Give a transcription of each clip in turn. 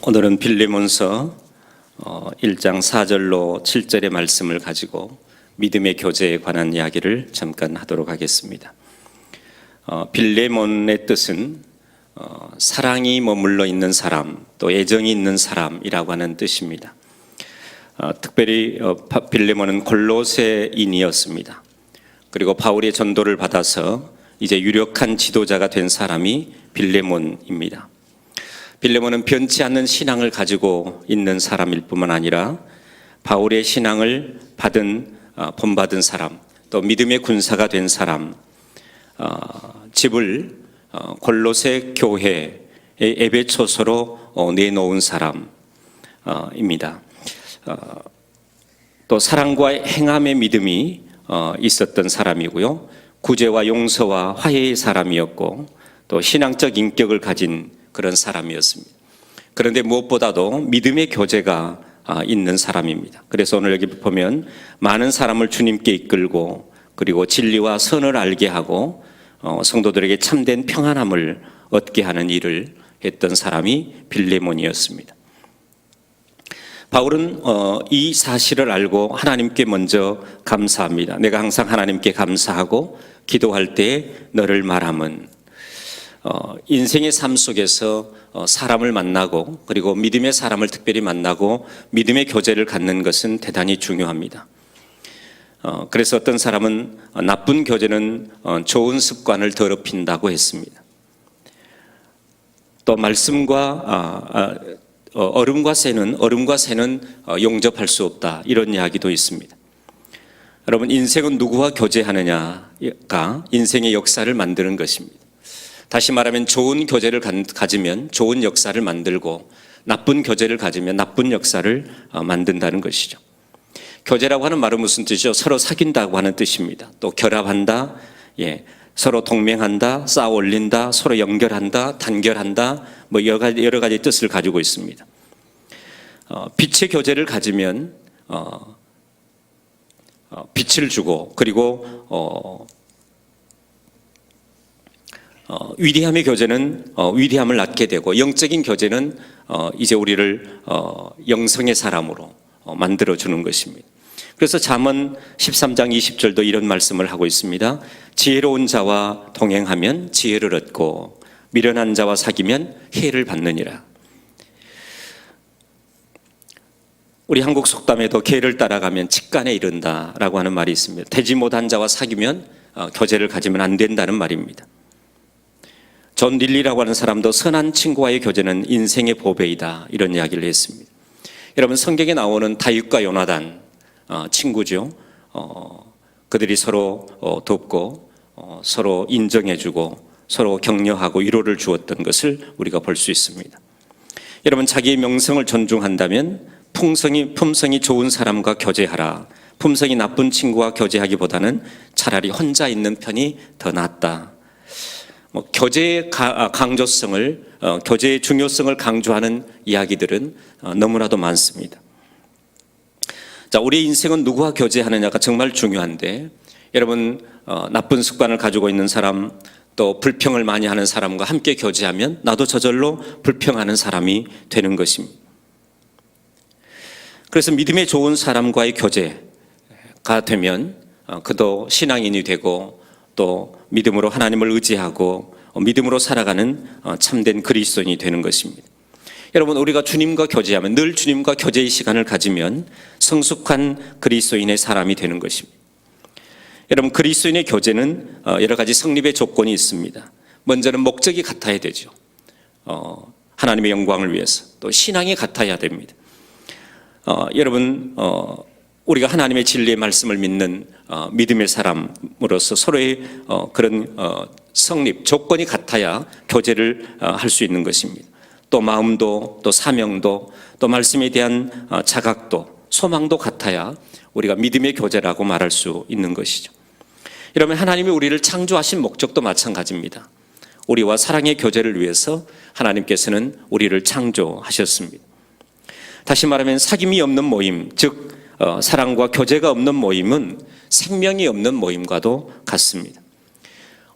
오늘은 빌레몬서 1장 4절로 7절의 말씀을 가지고 믿음의 교제에 관한 이야기를 잠깐 하도록 하겠습니다. 빌레몬의 뜻은 사랑이 머물러 있는 사람, 또 애정이 있는 사람이라고 하는 뜻입니다. 특별히 빌레몬은 골로새인이었습니다. 그리고 바울의 전도를 받아서 이제 유력한 지도자가 된 사람이 빌레몬입니다. 빌레몬은 변치 않는 신앙을 가지고 있는 사람일 뿐만 아니라 바울의 신앙을 본받은 사람, 또 믿음의 군사가 된 사람, 집을 골로새 교회의 예배초소로 내놓은 사람입니다. 또 사랑과 행함의 믿음이 있었던 사람이고요, 구제와 용서와 화해의 사람이었고, 또 신앙적 인격을 가진 그런 사람이었습니다. 그런데 무엇보다도 믿음의 교제가 있는 사람입니다. 그래서 오늘 여기 보면 많은 사람을 주님께 이끌고, 그리고 진리와 선을 알게 하고 성도들에게 참된 평안함을 얻게 하는 일을 했던 사람이 빌레몬이었습니다. 바울은 이 사실을 알고 하나님께 먼저 감사합니다. 내가 항상 하나님께 감사하고 기도할 때 너를 말함은, 인생의 삶 속에서 사람을 만나고, 그리고 믿음의 사람을 특별히 만나고 믿음의 교제를 갖는 것은 대단히 중요합니다. 그래서 어떤 사람은 나쁜 교제는 좋은 습관을 더럽힌다고 했습니다. 또 말씀과 얼음과 새는 용접할 수 없다, 이런 이야기도 있습니다. 여러분, 인생은 누구와 교제하느냐가 인생의 역사를 만드는 것입니다. 다시 말하면 좋은 교제를 가지면 좋은 역사를 만들고, 나쁜 교제를 가지면 나쁜 역사를 만든다는 것이죠. 교제라고 하는 말은 무슨 뜻이죠? 서로 사귄다고 하는 뜻입니다. 또 결합한다, 서로 동맹한다, 쌓아 올린다, 서로 연결한다, 단결한다, 여러 가지 뜻을 가지고 있습니다. 빛의 교제를 가지면 빛을 주고, 그리고 위대함의 교제는 위대함을 낳게 되고, 영적인 교제는 이제 우리를 영성의 사람으로 만들어주는 것입니다. 그래서 잠언 13장 20절도 이런 말씀을 하고 있습니다. 지혜로운 자와 동행하면 지혜를 얻고 미련한 자와 사귀면 해를 받느니라. 우리 한국 속담에도 개를 따라가면 직간에 이른다라고 하는 말이 있습니다. 되지 못한 자와 사귀면 교제를 가지면 안 된다는 말입니다. 존 릴리라고 하는 사람도 선한 친구와의 교제는 인생의 보배이다, 이런 이야기를 했습니다. 여러분, 성경에 나오는 다윗과 요나단 친구죠. 그들이 서로 돕고 서로 인정해주고 서로 격려하고 위로를 주었던 것을 우리가 볼 수 있습니다. 여러분, 자기의 명성을 존중한다면 품성이 좋은 사람과 교제하라. 품성이 나쁜 친구와 교제하기보다는 차라리 혼자 있는 편이 더 낫다. 교제의 강조성을, 교제의 중요성을 강조하는 이야기들은 너무나도 많습니다. 자, 우리의 인생은 누구와 교제하느냐가 정말 중요한데, 여러분, 나쁜 습관을 가지고 있는 사람, 또 불평을 많이 하는 사람과 함께 교제하면 나도 저절로 불평하는 사람이 되는 것입니다. 그래서 믿음의 좋은 사람과의 교제가 되면 그도 신앙인이 되고, 또 믿음으로 하나님을 의지하고 믿음으로 살아가는 참된 그리스도인이 되는 것입니다. 여러분, 우리가 주님과 교제하면, 늘 주님과 교제의 시간을 가지면 성숙한 그리스도인의 사람이 되는 것입니다. 여러분, 그리스도인의 교제는 여러 가지 성립의 조건이 있습니다. 먼저는 목적이 같아야 되죠. 하나님의 영광을 위해서. 또 신앙이 같아야 됩니다. 여러분, 우리가 하나님의 진리의 말씀을 믿는 믿음의 사람으로서 서로의 그런 성립, 조건이 같아야 교제를 할 수 있는 것입니다. 또 마음도, 또 사명도, 또 말씀에 대한 자각도, 소망도 같아야 우리가 믿음의 교제라고 말할 수 있는 것이죠. 이러면 하나님이 우리를 창조하신 목적도 마찬가지입니다. 우리와 사랑의 교제를 위해서 하나님께서는 우리를 창조하셨습니다. 다시 말하면 사귐이 없는 모임, 즉 사랑과 교제가 없는 모임은 생명이 없는 모임과도 같습니다.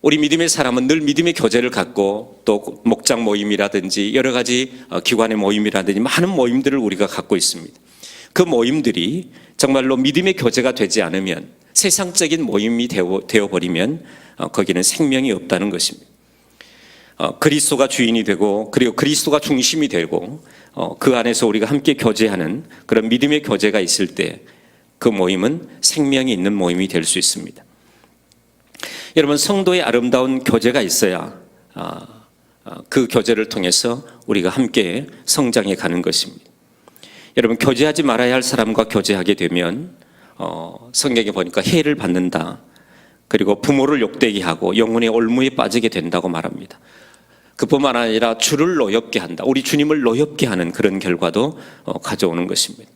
우리 믿음의 사람은 늘 믿음의 교제를 갖고 또 목장 모임이라든지 여러 가지 기관의 모임이라든지 많은 모임들을 우리가 갖고 있습니다. 그 모임들이 정말로 믿음의 교제가 되지 않으면, 세상적인 모임이 되어버리면 거기는 생명이 없다는 것입니다. 그리스도가 주인이 되고 그리고 그리스도가 중심이 되고 그 안에서 우리가 함께 교제하는 그런 믿음의 교제가 있을 때 그 모임은 생명이 있는 모임이 될 수 있습니다. 여러분, 성도의 아름다운 교제가 있어야 그 교제를 통해서 우리가 함께 성장해 가는 것입니다. 여러분, 교제하지 말아야 할 사람과 교제하게 되면 성경에 보니까 해를 받는다. 그리고 부모를 욕되게 하고 영혼의 올무에 빠지게 된다고 말합니다. 그뿐만 아니라 주를 노엽게 한다. 우리 주님을 노엽게 하는 그런 결과도 가져오는 것입니다.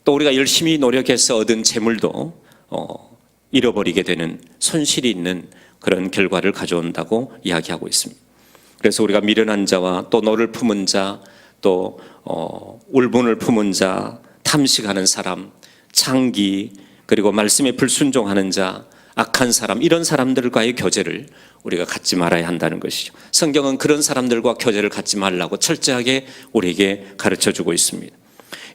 또 우리가 열심히 노력해서 얻은 재물도 잃어버리게 되는, 손실이 있는 그런 결과를 가져온다고 이야기하고 있습니다. 그래서 우리가 미련한 자와 또 노를 품은 자, 또 울분을 품은 자, 탐식하는 사람, 창기, 그리고 말씀에 불순종하는 자, 악한 사람, 이런 사람들과의 교제를 우리가 갖지 말아야 한다는 것이죠. 성경은 그런 사람들과 교제를 갖지 말라고 철저하게 우리에게 가르쳐주고 있습니다.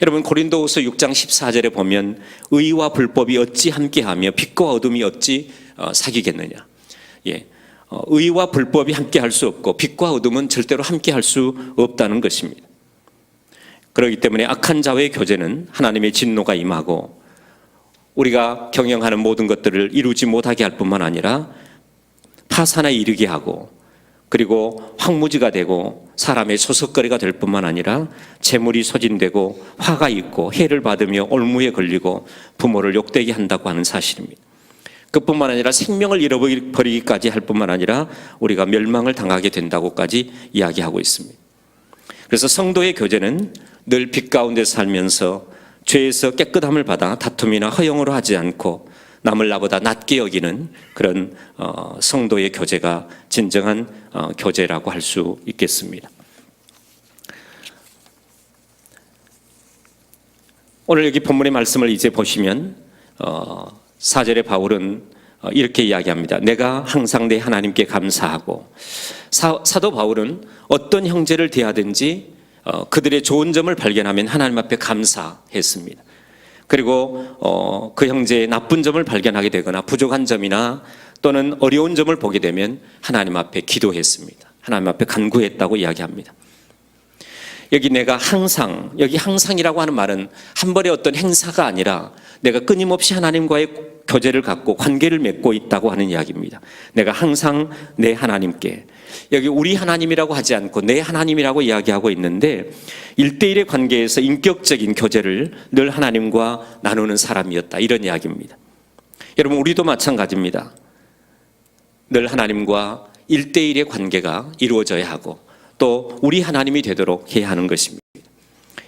여러분, 고린도후서 6장 14절에 보면 의와 불법이 어찌 함께하며 빛과 어둠이 어찌 사귀겠느냐. 의와 불법이 함께할 수 없고 빛과 어둠은 절대로 함께할 수 없다는 것입니다. 그렇기 때문에 악한 자와의 교제는 하나님의 진노가 임하고 우리가 경영하는 모든 것들을 이루지 못하게 할 뿐만 아니라 파산에 이르게 하고, 그리고 황무지가 되고 사람의 소속거리가 될 뿐만 아니라 재물이 소진되고 화가 있고 해를 받으며 올무에 걸리고 부모를 욕되게 한다고 하는 사실입니다. 그뿐만 아니라 생명을 잃어버리기까지 할 뿐만 아니라 우리가 멸망을 당하게 된다고까지 이야기하고 있습니다. 그래서 성도의 교제는 늘 빛 가운데 살면서 죄에서 깨끗함을 받아 다툼이나 허영으로 하지 않고 남을 나보다 낮게 여기는 그런 성도의 교제가 진정한 교제라고 할 수 있겠습니다. 오늘 여기 본문의 말씀을 이제 보시면 4절에 바울은 이렇게 이야기합니다. 내가 항상 내 하나님께 감사하고, 사도 바울은 어떤 형제를 대하든지 그들의 좋은 점을 발견하면 하나님 앞에 감사했습니다. 그리고 그 형제의 나쁜 점을 발견하게 되거나 부족한 점이나 또는 어려운 점을 보게 되면 하나님 앞에 기도했습니다. 하나님 앞에 간구했다고 이야기합니다. 여기 내가 항상, 여기 항상이라고 하는 말은 한 번의 어떤 행사가 아니라 내가 끊임없이 하나님과의 교제를 갖고 관계를 맺고 있다고 하는 이야기입니다. 내가 항상 내 하나님께, 여기 우리 하나님이라고 하지 않고 내 하나님이라고 이야기하고 있는데 1대1의 관계에서 인격적인 교제를 늘 하나님과 나누는 사람이었다, 이런 이야기입니다. 여러분, 우리도 마찬가지입니다. 늘 하나님과 1대1의 관계가 이루어져야 하고 또 우리 하나님이 되도록 해야 하는 것입니다.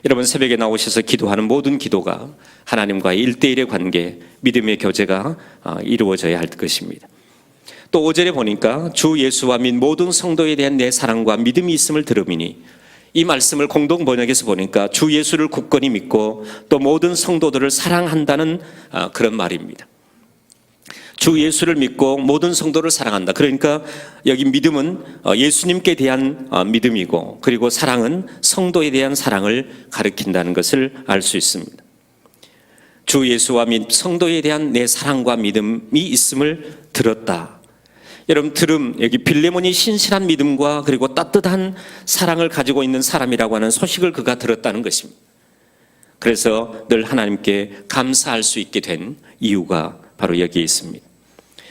여러분, 새벽에 나오셔서 기도하는 모든 기도가 하나님과의 1대1의 관계, 믿음의 교제가 이루어져야 할 것입니다. 또 5절에 보니까 주 예수와 및 모든 성도에 대한 내 사랑과 믿음이 있음을 들음이니, 이 말씀을 공동 번역에서 보니까 주 예수를 굳건히 믿고 또 모든 성도들을 사랑한다는 그런 말입니다. 주 예수를 믿고 모든 성도를 사랑한다. 그러니까 여기 믿음은 예수님께 대한 믿음이고, 그리고 사랑은 성도에 대한 사랑을 가리킨다는 것을 알 수 있습니다. 주 예수와 및 성도에 대한 내 사랑과 믿음이 있음을 들었다. 여러분, 들음, 여기 빌레몬이 신실한 믿음과 그리고 따뜻한 사랑을 가지고 있는 사람이라고 하는 소식을 그가 들었다는 것입니다. 그래서 늘 하나님께 감사할 수 있게 된 이유가 바로 여기에 있습니다.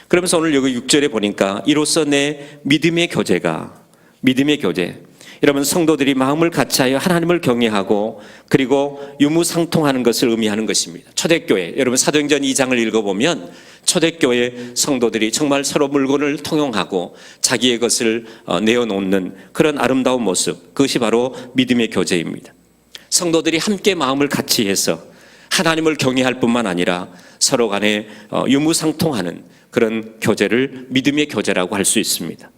그러면서 오늘 여기 6절에 보니까 이로써 내 믿음의 교제, 여러분, 성도들이 마음을 같이하여 하나님을 경외하고 그리고 유무상통하는 것을 의미하는 것입니다. 초대교회, 여러분 사도행전 2장을 읽어보면 초대교회 성도들이 정말 서로 물건을 통용하고 자기의 것을 내어놓는 그런 아름다운 모습, 그것이 바로 믿음의 교제입니다. 성도들이 함께 마음을 같이 해서 하나님을 경외할 뿐만 아니라 서로 간에 유무상통하는 그런 교제를 믿음의 교제라고 할 수 있습니다.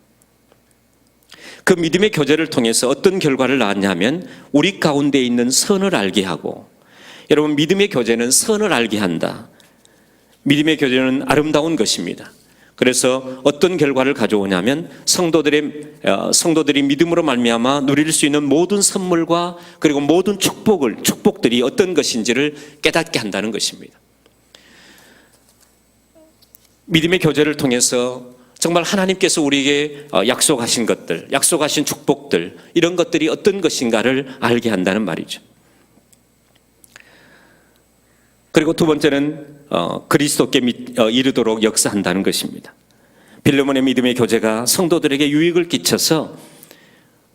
그 믿음의 교제를 통해서 어떤 결과를 낳았냐면 우리 가운데 있는 선을 알게 하고, 여러분, 믿음의 교제는 선을 알게 한다. 믿음의 교제는 아름다운 것입니다. 그래서 어떤 결과를 가져오냐면 성도들이 믿음으로 말미암아 누릴 수 있는 모든 선물과 그리고 모든 축복들이 어떤 것인지를 깨닫게 한다는 것입니다. 믿음의 교제를 통해서 정말 하나님께서 우리에게 약속하신 것들, 약속하신 축복들, 이런 것들이 어떤 것인가를 알게 한다는 말이죠. 그리고 두 번째는 그리스도께 이르도록 역사한다는 것입니다. 빌레몬의 믿음의 교제가 성도들에게 유익을 끼쳐서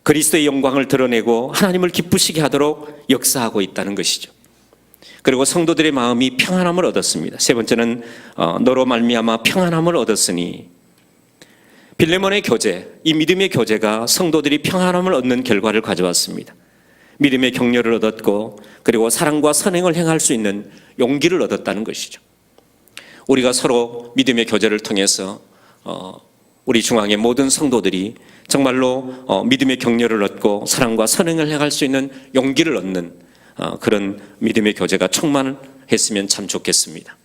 그리스도의 영광을 드러내고 하나님을 기쁘시게 하도록 역사하고 있다는 것이죠. 그리고 성도들의 마음이 평안함을 얻었습니다. 세 번째는 너로 말미암아 평안함을 얻었으니, 빌레몬의 교제, 이 믿음의 교제가 성도들이 평안함을 얻는 결과를 가져왔습니다. 믿음의 격려를 얻었고 그리고 사랑과 선행을 행할 수 있는 용기를 얻었다는 것이죠. 우리가 서로 믿음의 교제를 통해서 우리 중앙의 모든 성도들이 정말로 믿음의 격려를 얻고 사랑과 선행을 행할 수 있는 용기를 얻는 그런 믿음의 교제가 충만했으면 참 좋겠습니다.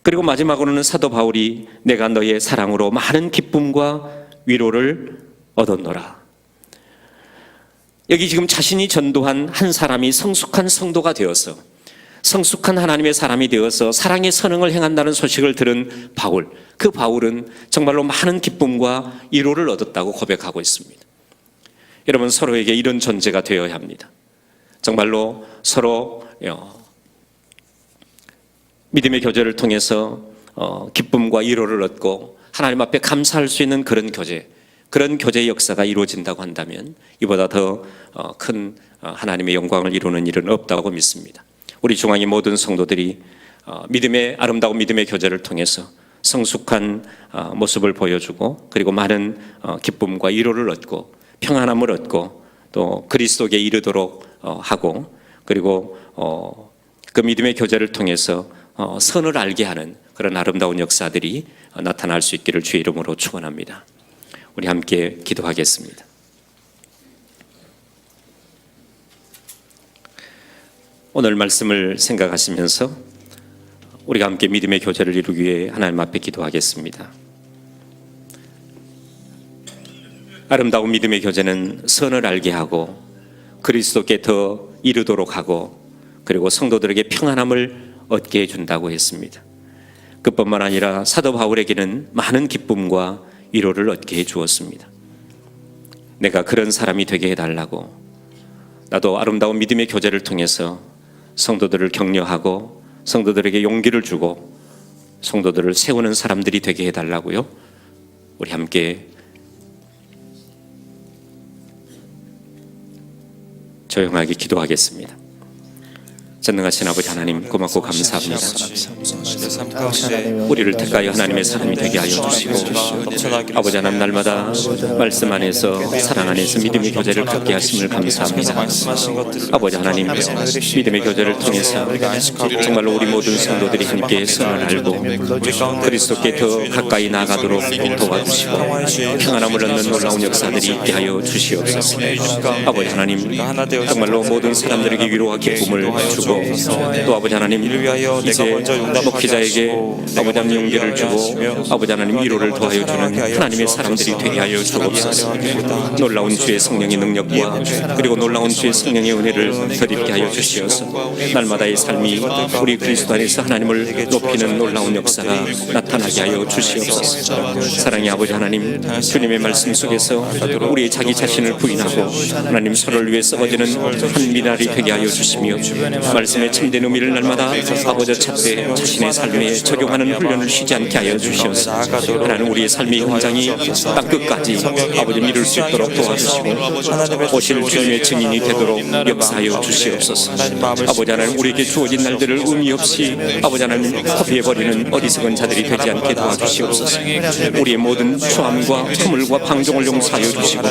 그리고 마지막으로는 사도 바울이 내가 너의 사랑으로 많은 기쁨과 위로를 얻었노라. 여기 지금 자신이 전도한 한 사람이 성숙한 성도가 되어서, 성숙한 하나님의 사람이 되어서 사랑의 선행을 행한다는 소식을 들은 바울, 그 바울은 정말로 많은 기쁨과 위로를 얻었다고 고백하고 있습니다. 여러분, 서로에게 이런 존재가 되어야 합니다. 정말로 서로 믿음의 교제를 통해서 기쁨과 위로를 얻고 하나님 앞에 감사할 수 있는 그런 교제의 역사가 이루어진다고 한다면 이보다 더 큰 하나님의 영광을 이루는 일은 없다고 믿습니다. 우리 중앙의 모든 성도들이 아름다운 믿음의 교제를 통해서 성숙한 모습을 보여주고 그리고 많은 기쁨과 위로를 얻고 평안함을 얻고 또 그리스도께 이르도록 하고 그리고 그 믿음의 교제를 통해서 선을 알게 하는 그런 아름다운 역사들이 나타날 수 있기를 주의 이름으로 축원합니다. 우리 함께 기도하겠습니다. 오늘 말씀을 생각하시면서 우리가 함께 믿음의 교제를 이루기 위해 하나님 앞에 기도하겠습니다. 아름다운 믿음의 교제는 선을 알게 하고 그리스도께 더 이르도록 하고 그리고 성도들에게 평안함을 얻게 해준다고 했습니다. 그뿐만 아니라 사도 바울에게는 많은 기쁨과 위로를 얻게 해주었습니다. 내가 그런 사람이 되게 해달라고, 나도 아름다운 믿음의 교제를 통해서 성도들을 격려하고 성도들에게 용기를 주고 성도들을 세우는 사람들이 되게 해달라고요. 우리 함께 조용하게 기도하겠습니다. 전능하신 아버지 하나님, 고맙고 감사합니다. 우리를 택하여 하나님의 사람이 되게 하여 주시고 아버지 하나님, 날마다 말씀 안에서 사랑 안에서 믿음의 교제를 갖게 하심을 감사합니다. 아버지 하나님, 믿음의 교제를 통해서 정말로 우리 모든 성도들이 함께 선을 알고 그리스도께 더 가까이 나아가도록 도와주시고 평안함을 얻는 놀라운 역사들이 있게 하여 주시옵소서. 아버지 하나님, 정말로 모든 사람들에게 위로와 기쁨을 주고 또 아버지 하나님, 이제 목회자에게 아버지 하나님 용기를 주고 아버지 하나님 위로를 더하여 주는 하나님의 사람들이 되게 하여 주옵소서. 놀라운 주의 성령의 능력과 그리고 놀라운 주의 성령의 은혜를 덧입게 하여 주시옵소서. 날마다의 삶이 우리 그리스도 안에서 하나님을 높이는 놀라운 역사가 나타나게 하여 주시옵소서. 사랑의 아버지 하나님, 주님의 말씀 속에서 우리의 자기 자신을 부인하고 하나님 서로를 위해 썩어지는 한 미나리 되게 하여 주시며 말씀의 참된 의미를 날마다 아버지 찾되 자신의 삶에 적용하는 훈련을 쉬지 않게 하여 주시옵소서. 하나님, 우리의 삶의 현장이 땅끝까지 아버지 이룰 수 있도록 도와주시고 오실 주님의 증인이 되도록 역사하여 주시옵소서. 아버지 하나님, 우리에게 주어진 날들을 의미 없이 아버지 하나님 허비해버리는 어리석은 자들이 되지 않게 도와주시옵소서. 우리의 모든 추함과 허물과 방종을 용서하여 주시고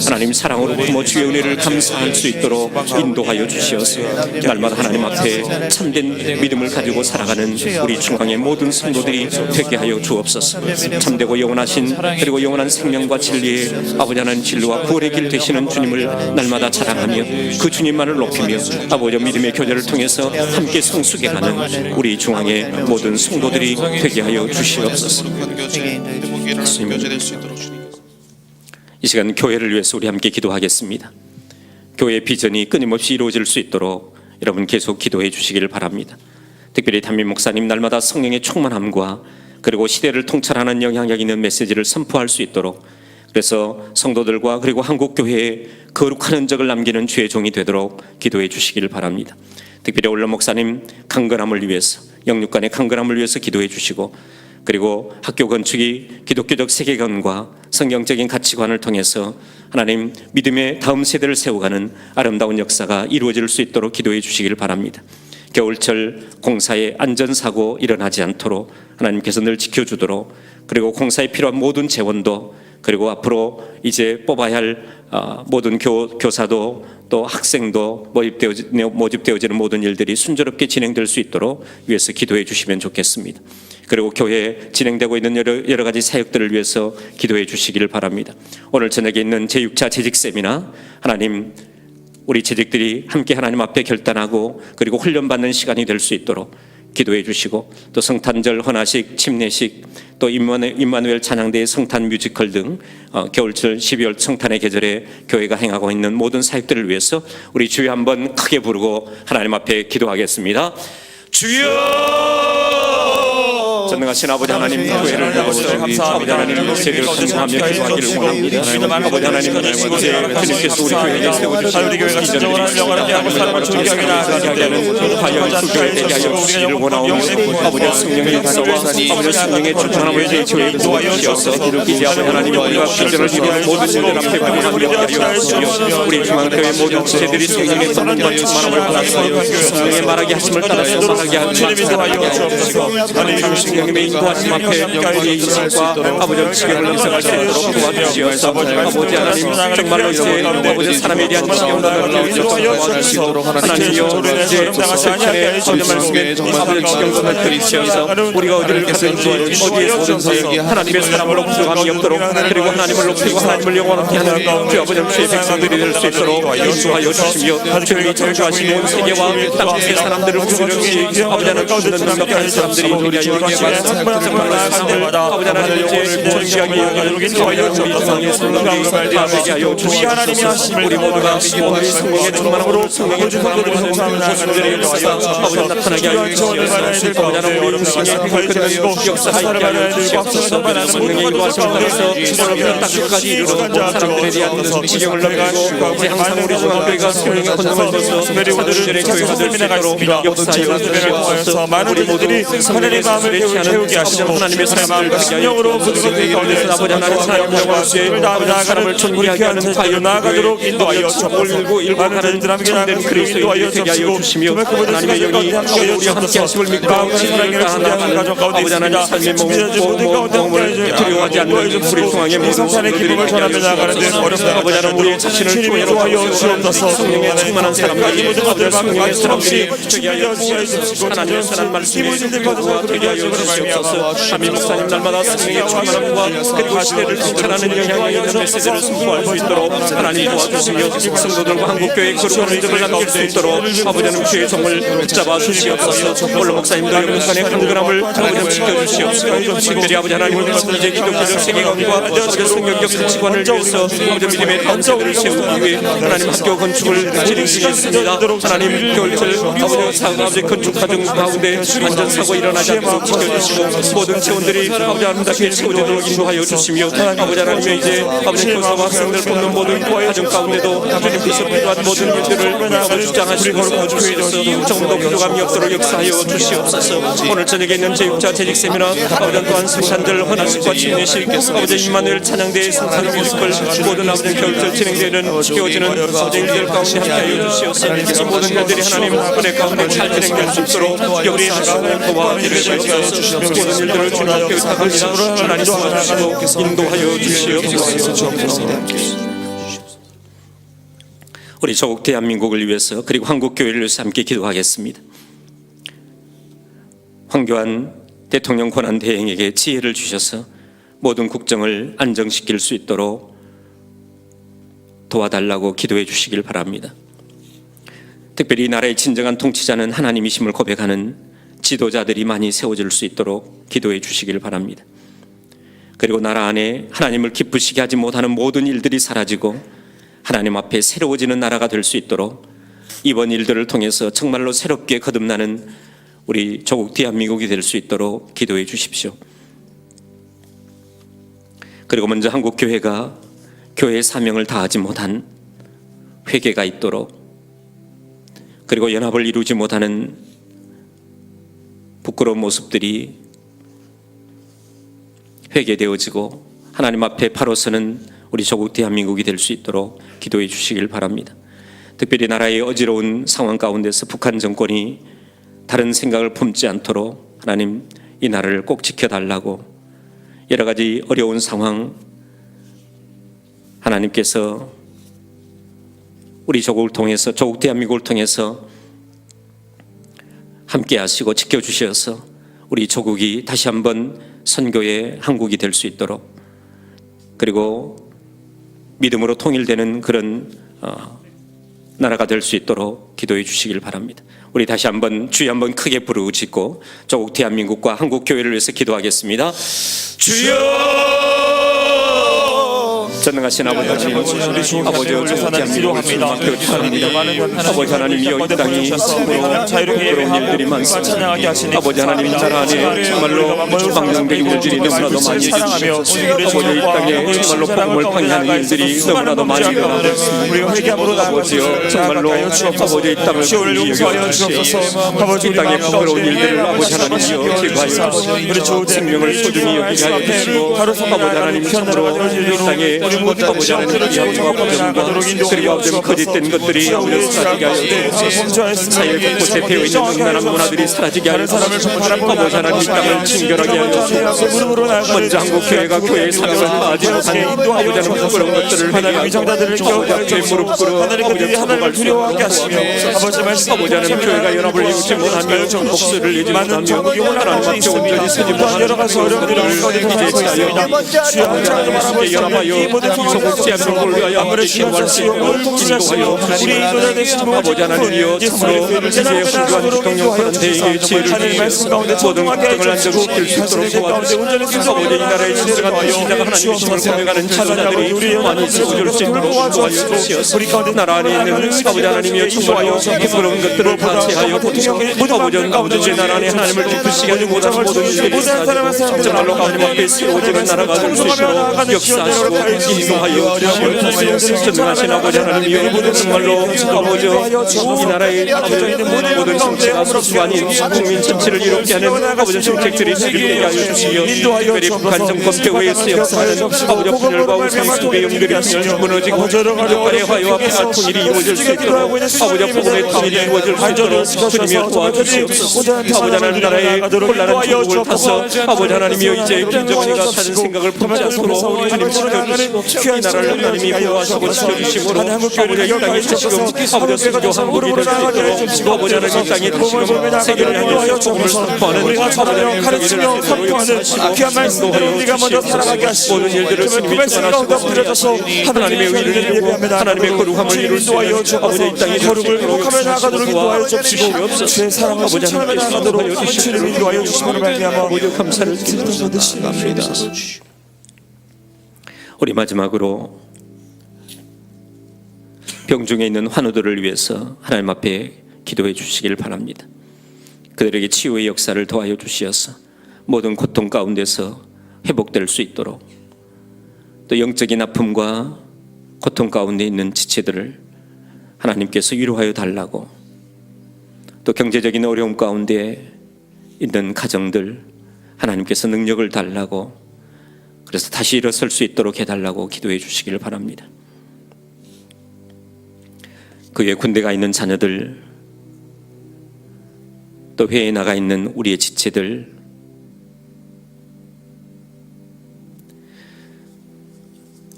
하나님 사랑으로 품어 주의 은혜를 감사할 수 있도록 인도하여 주시옵소서. 날마다 하나님 앞에 참된 믿음을 가지고 살아가는 우리 중앙의 모든 성도들이 되게 하여 주옵소서. 참되고 영원하신 그리고 영원한 생명과 진리의 아버지 하나님 진리와 구원의 길 되시는 주님을 날마다 자랑하며 그 주님만을 높이며 아버지 믿음의 교제를 통해서 함께 성숙해가는 우리 중앙의 모든 성도들이 되게 하여 주시옵소서. 이 시간 교회를 위해서 우리 함께 기도하겠습니다. 교회의 비전이 끊임없이 이루어질 수 있도록 여러분 계속 기도해 주시기를 바랍니다. 특별히 담임 목사님 날마다 성령의 충만함과 그리고 시대를 통찰하는 영향력 있는 메시지를 선포할 수 있도록, 그래서 성도들과 그리고 한국교회에 거룩한 흔적을 남기는 주의 종이 되도록 기도해 주시기를 바랍니다. 특별히 올런 목사님 강건함을 위해서, 영육간의 강건함을 위해서 기도해 주시고, 그리고 학교 건축이 기독교적 세계관과 성경적인 가치관을 통해서 하나님 믿음의 다음 세대를 세워가는 아름다운 역사가 이루어질 수 있도록 기도해 주시기를 바랍니다. 겨울철 공사에 안전사고 일어나지 않도록 하나님께서 늘 지켜주도록, 그리고 공사에 필요한 모든 재원도, 그리고 앞으로 이제 뽑아야 할 모든 교사도 또 학생도 모집되어지는 모든 일들이 순조롭게 진행될 수 있도록 위해서 기도해 주시면 좋겠습니다. 그리고 교회에 진행되고 있는 여러 가지 사역들을 위해서 기도해 주시기를 바랍니다. 오늘 저녁에 있는 제6차 재직 세미나, 하나님 우리 재직들이 함께 하나님 앞에 결단하고 그리고 훈련받는 시간이 될 수 있도록 기도해 주시고, 또 성탄절 헌화식, 침례식, 또 임마누엘 찬양대의 성탄 뮤지컬 등 겨울철 12월 성탄의 계절에 교회가 행하고 있는 모든 사역들을 위해서 우리 주여 한번 크게 부르고 하나님 앞에 기도하겠습니다. 주여! 전능하신 아버지 하나님, 교회를 위해서 아버지 하나님 세계를 건강하며 기도하기를 원합니다. 아버지 하나님, 이제 주님께서 우리 교회에 세워주신 비전을 이루고 사람을 존경하게 나아가는 과연 수교에 되게 하여 주시기를 원하오며, 아버지 성령의 역사와 아버지 성령의 충만함을 저희 교회에 부어주시어서 이제 아버지 하나님 우리가 비전을 이루는 모든 분들 앞에 부어주시며 하여 주시며, 우리 중앙교회 모든 지체들이 성령의 선물과 충만함을 받아서 성령의 말하게 하심을 따라서 말하게 하시고 하나님의 인도하심 앞에 영광의 인식과 아버지 지경을 인생할 수 있도록 도와주시옵소서. 아버지 하나님 정말로 이제 아버지 사람에 대한 지경을 도와주시도록 하나님이여, 이제 성찬의 아버지 말씀에 아버지 지경을 넓혀주시옵소서. 우리가 어디를 가든지 어디에서든지 하나님의 사람으로 부족함이 없도록, 그리고 하나님을 높이고 하나님을 영원하게 하는 주 아버지 주의 백성들이 될 수 있도록 인도하여 주시며, 주님이 창조하신 온 세계와 땅의 사람들을 부르짖이 아버지 하나님 주는 능력한 사람들이 되게 하여 주시옵소서. 아버지 하나님 이제 존귀하게 여기는 교회의 중앙의 성령이 되게 하여 주시옵소서. 우리 모두가 오늘 성령의 충만함으로 성령의 충만함으로 모습들이 아버지 나타나게 하여 주시옵소서. 아버지 하나님 우리 인생의 그런 역사가 있게 하여 주시옵소서. 성령의 인도하심을 따라서 오늘부터 땅끝까지 이르러 모든 사람들에 대한 지경을 넓히고, 이제 항상 우리 중앙교회가 성령의 권능을 줘서 사도들의 교회가 될 수 있도록 역사하여 주시옵소서. 우리 모두 성령의 마음을 채우게 하시고 하나님의 사랑을 성령으로 부드럽게 가운데서 아버지 하나님 사랑을 다하며 사람을 존귀하게 하는 과연 나아가도록 인도하여 주시고, 일관하는 참된 그리스도인이 되게 하여 주시며, 하나님의 영이 우리와 함께 하심을 믿고 사랑을 나아가는 아버지 하나님 삶의 몸을 두려워하지 않는 우리 중앙의 모든 성도들이 전하며 나아가는데 아버지 하나님 우리의 자신을 주하여 주옵소서. 성령의 충만한 사람들이 아버지 성령의 사람들이 되게 하여 주시옵소서. 하나님의 사랑 말씀에 되게 하여 주시옵소서. 담임 목사님 날마다 성령의 충만함과 그리고 시대를 통찰하는 영향이 있는 메시지를 선포할 수 있도록 하나님 도와주시며, 성도들과 한국교회의 거룩한 흔적을 남길 수 있도록 아버지 하나님 주의 종을 붙잡아 주시옵소서. 올로 목사님들 영간의 강건함을 아버지 지켜주시옵소서. 특별히 아버지 하나님 이제 기독교적 세계관과 아버지 성경적 가치관을 위해서 아버지 믿음의 다음 세대를 세우기 위해 하나님 학교 건축을 진행 중에 있습니다. 하나님 겨울철 아버지 건축 과정 가운데 안전사고 일어나지 않도록 지켜주시고, 모든 체원들이 아버지 아름답게 채워지도록 인도하여 주시며, 아버지 하나님의 이제 아버지 교사와 학생들 뽑는 모든 과정 가운데도 주님께서 필요한 모든 일들을 아버지 주장하시고 주셔서 조금 더 부족함이 없도록 역사하여 주시옵소서. 오늘 저녁에 있는 제6차 재직 세미나, 아버지 또한 성탄절 헌화식과 침례식, 아버지 임마누엘 찬양대의 성탄 뮤지컬, 모든 아버지 겨울철 진행되는 지켜지는 아버지 일들 가운데 함께하여 주시옵소서. 모든 일들이 하나님 은혜 가운데 잘 진행될 수 있도록 우리 하나님 도와주시옵소서. 모든 일들을 주님 앞에 의탁합니다. 하나님 도와주시고 인도하여 주시옵소서. 우리 조국 대한민국을 위해서 그리고 한국교회를 위해서 함께 기도하겠습니다. 황교안 대통령 권한대행에게 지혜를 주셔서 모든 국정을 안정시킬 수 있도록 도와달라고 기도해 주시길 바랍니다. 특별히 이 나라의 진정한 통치자는 하나님이심을 고백하는 지도자들이 많이 세워질 수 있도록 기도해 주시길 바랍니다. 그리고 나라 안에 하나님을 기쁘시게 하지 못하는 모든 일들이 사라지고 하나님 앞에 새로워지는 나라가 될 수 있도록 이번 일들을 통해서 정말로 새롭게 거듭나는 우리 조국 대한민국이 될 수 있도록 기도해 주십시오. 그리고 먼저 한국교회가 교회의 사명을 다하지 못한 회개가 있도록, 그리고 연합을 이루지 못하는 부끄러운 모습들이 회개되어지고 하나님 앞에 바로 서는 우리 조국 대한민국이 될 수 있도록 기도해 주시길 바랍니다. 특별히 나라의 어지러운 상황 가운데서 북한 정권이 다른 생각을 품지 않도록 하나님 이 나라를 꼭 지켜달라고, 여러 가지 어려운 상황 하나님께서 우리 조국을 통해서, 조국 대한민국을 통해서 함께 하시고 지켜주셔서 우리 조국이 다시 한번 선교의 한국이 될 수 있도록, 그리고 믿음으로 통일되는 그런 나라가 될 수 있도록 기도해 주시길 바랍니다. 우리 다시 한번 주여 한번 크게 부르짖고 조국 대한민국과 한국 교회를 위해서 기도하겠습니다. 주여! 전능하신 아버지 하나님, 아버지 조국 대한민국을 맡겨주옵니다. 아버지 하나님, 이 땅이 부끄러운 일들이 많습니다. 아버지 하나님, 나라 안에 정말로 방정된 일들이 너무나도 많이 일어나주시옵소서. 아버지 이 땅에 정말로 복음을 방해하는 일들이 너무나도 많이 일어나고 있습니다. 아버지여, 정말로 아버지 이 땅을 긍휼히 여겨주시옵소서. 아버지 이 땅의 부끄러운 일들을 아버지 하나님이여 제거하여 주시옵소서. 생명을 소중히 여기게 하여 주시고, 아버지 하나님 참으로 이 땅에 아버지 하나님 이야기와 부정과 그리고 아버지 거짓된 것들이 아버지 사라지게 하여 주시옵소서. 사회 곳곳에 배어있는 음란한 문화들이 사라지게 하여 주시옵소서. 아버지 하나님 이 땅을 친결하게 하여 주시옵소서. 먼저 한국교회가 교회의 사명을 다하지 못한 아버지 하나님 부끄러운 것들을 회개하고 아버지 앞에 무릎 꿇어 아버지 잡아갈 수 있도록 도와주시옵소서. 아버지 하나님 교회가 연합을 이루지 못하며 목소리를 내지 못하며 하나님 앞에 온전히 서지 못하는 것들을 이제 지하여 아버지 하나님 함께 연합하여 조국 대한민국을 위하여 함께 기도할 수 있도록 인도하여 주시옵소서. 아버지 하나님이여, 참으로 이제 황교안 대통령 권한대행의 지혜를 주시옵소서. 모든 국정을 안정시킬 수 있도록 도와주시옵소서. 아버지 이 나라의 진정한 통치자가 하나님이심을 고백하는 지도자들이 많이 세워질 수 있도록 도와주시옵소서. 나라 안에 있는 아버지 하나님이여, 정말로 부끄러운 것들을 다 제하여 주시옵소서. 아버지 나라 안에 하나님을 기쁘시게 하지 못하는 모든 일들이 사라지고 정말로 하나님 앞에 세워지는 나라가 될 수 있도록 역사하시고 인도하여 주시옵소서. 전능하신 아버지 하나님이여, 정말로 아버지 이 나라의 아버지 모든 정치가 소수가 아닌 국민 전체를 이롭게 하는 아버지 정책들이 실현되게 하여 주시며, 특별히 북한 정권 폐허에서 역사하는 아버지 분열과 우상 속의 영들이 분열 무너지고 민족 간의 화해와 평화 통일이 이루어질 수 있도록 아버지 복음의 통일이 이루어질 수 있도록 주님이여 도와주시옵소서. 아버지 하나님 나라의 혼란한 중국을 타서 아버지 하나님이여 이제 김정은이가 사는 생각을 품지 않도록 하나님 지켜주시고 이 나라를 하나님이 보호하시고 지켜주심으로 아버지 이 땅에 다시금 아버지 선교 한국이 될 수 있도록 아버지 하나님 이 땅에 다시금 세계를 향해서 복음을 선포하는 아버지 가르치며 선포하는 귀한 말씀들을 우리가 먼저 살아가게 하시고 모든 일들을 주님이 주관하시고 하나님의 의를 이루고 하나님의 거룩함을 이룰 수 있는 아버지 이 땅에 거룩을 회복하며 나아가도록 인도하여 주시고 주의 사랑을 실천하며 나아가도록 주시를 인도하여 주시므로 말미암아 모두 감사를 드립니다. 우리 마지막으로 병중에 있는 환우들을 위해서 하나님 앞에 기도해 주시길 바랍니다. 그들에게 치유의 역사를 도와여 주시어서 모든 고통 가운데서 회복될 수 있도록, 또 영적인 아픔과 고통 가운데 있는 지체들을 하나님께서 위로하여 달라고, 또 경제적인 어려움 가운데 있는 가정들 하나님께서 능력을 달라고, 그래서 다시 일어설 수 있도록 해달라고 기도해 주시길 바랍니다. 그 외에 군대가 있는 자녀들, 또 회에 나가 있는 우리의 지체들,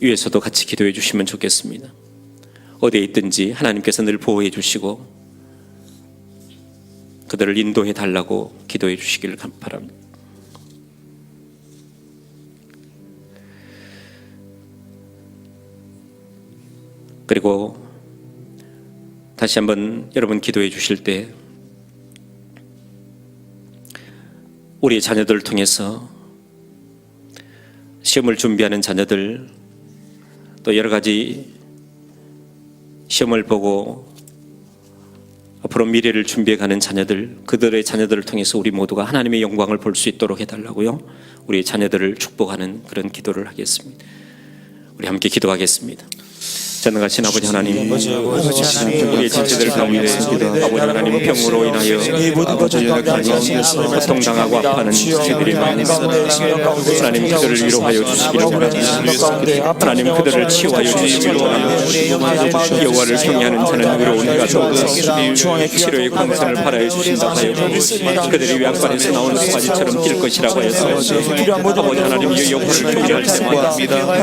위에서도 같이 기도해 주시면 좋겠습니다. 어디에 있든지 하나님께서 늘 보호해 주시고 그들을 인도해 달라고 기도해 주시기를 바랍니다. 그리고 다시 한번 여러분 기도해 주실 때 우리의 자녀들을 통해서 시험을 준비하는 자녀들, 또 여러 가지 시험을 보고 앞으로 미래를 준비해가는 자녀들, 그들의 자녀들을 통해서 우리 모두가 하나님의 영광을 볼 수 있도록 해달라고요, 우리 자녀들을 축복하는 그런 기도를 하겠습니다. 우리 함께 기도하겠습니다. 전능하신 아버지 하나님, 우리의 지체들 가운데 아버지 하나님 병으로 인하여 고통당하고 아파하는 지체들이 많습니다. 하나님 그들을 위로하여 주시기를 바랍니다. 하나님 그들을 치유하여 주시기를 바랍니다. 여호와를 경외하는 자는 의로운 자도 치료의 공선을 바라여 주신다 하여 그들이 외양간에서 나오는 송아지처럼 뛸 것이라고 해서 아버지 하나님 이 여호와를 경외할 때마다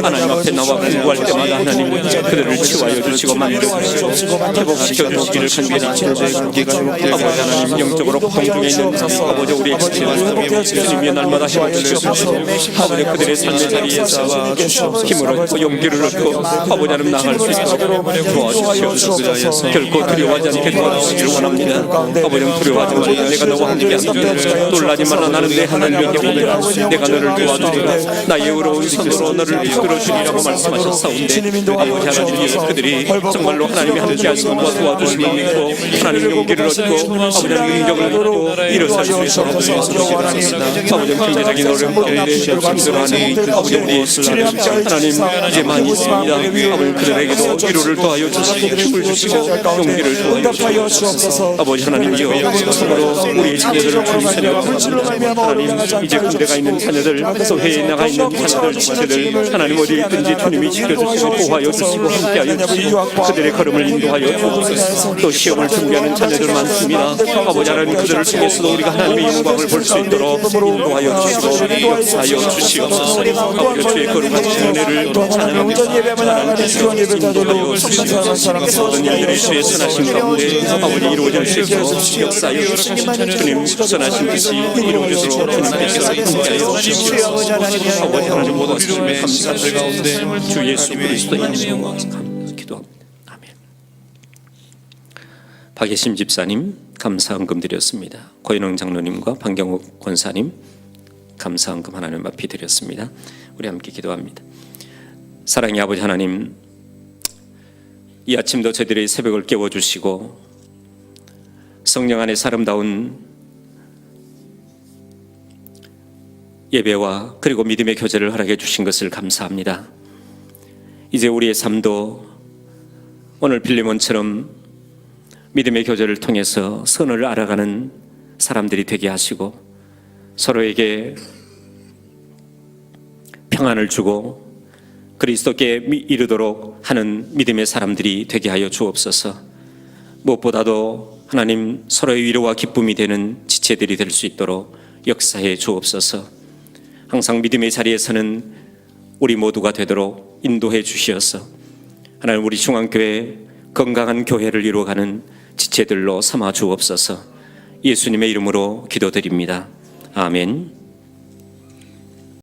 하나님 앞에 나와 공부할 때마다 하나님 그들을 치유하여 주시고 만들어 주시고 회복시켜 주시기를 간절히 아버지 하나님 영적으로 고통 중에 있는 아버지 우리의 지체들 주님이 날마다 회복시켜 주시고 아버지 그들의 삶의 자리에서 힘을 얻고 용기를 얻고 아버지 하나님 나아갈 수 있도록 도와주시옵소서. 결코 두려워하지 않게 도와주시기를 원합니다. 아버지 두려워하지 말고 내가 너와 함께한다. 놀라지 말라. 나는 내 하나님의 힘이니라. 내가 너를 도와주리라. 나의 의로운 손으로 너를 이끌어주리라고 말씀하셨사온데 아버지 하나님 그들이 정말로 하나님이 함께 하시고 도와주심을 믿고 하나님 용기를 얻고 아버지 하나님 능력을 얻고 일어설 수 있도록 도와주시옵소서. 아버지 경제적인 어려움 가운데 힘들어하는 아버지 우리 하나님 이제 많이 있습니다. 아버지 그들에게도 위로를 더하여 주시고 힘을 주시고 용기를 더하여 주시옵소서. 아버지 하나님이여 참으로 우리의 자녀들을 주시려 하나님 이제 군대가 있는 자녀들 또 해외에 나가 있는 자녀들 지체들 하나님 어디에 있든지 주님이 지켜주시고 보호하여 주시고 함께하여 주시고 그들의 걸음을 인도하여 주옵소서. 또 시험을 준비하는 자녀들 많습니다. 아버지 하나님 그들을 통해서도 우리가 하나님의 영광을 볼 수 있도록 인도하여 주시고 역사하여 주시옵소서. 아버지 주의 거룩한 은혜를 찬양합니다. 인도하여 주시옵소서. 모든 일들이 주의 선하신 가운데 아버지 이루어질 수 있도록 역사하여 주시옵소서. 주님 선하신 뜻이 이루어지도록 주님께서 함께하여 주시옵소서. 아버지 하나님 모든 삶의 감사들 가운데 주 예수 그리스도의 이름으로 기도합니다. 아멘. 박예심 집사님 감사헌금 드렸습니다. 고현웅 장로님과 방경욱 권사님 감사헌금 하나님 앞에 드렸습니다. 우리 함께 기도합니다. 사랑의 아버지 하나님, 이 아침도 저희들의 새벽을 깨워주시고 성령 안에서 아름다운 예배와 그리고 믿음의 교제를 허락해 주신 것을 감사합니다. 이제 우리의 삶도 오늘 빌레몬처럼 믿음의 교제를 통해서 선을 알아가는 사람들이 되게 하시고 서로에게 평안을 주고 그리스도께 이르도록 하는 믿음의 사람들이 되게 하여 주옵소서. 무엇보다도 하나님 서로의 위로와 기쁨이 되는 지체들이 될 수 있도록 역사해 주옵소서. 항상 믿음의 자리에서는 우리 모두가 되도록 인도해 주시어서 하나님 우리 중앙교회 건강한 교회를 이루어가는 지체들로 삼아 주옵소서. 예수님의 이름으로 기도드립니다. 아멘.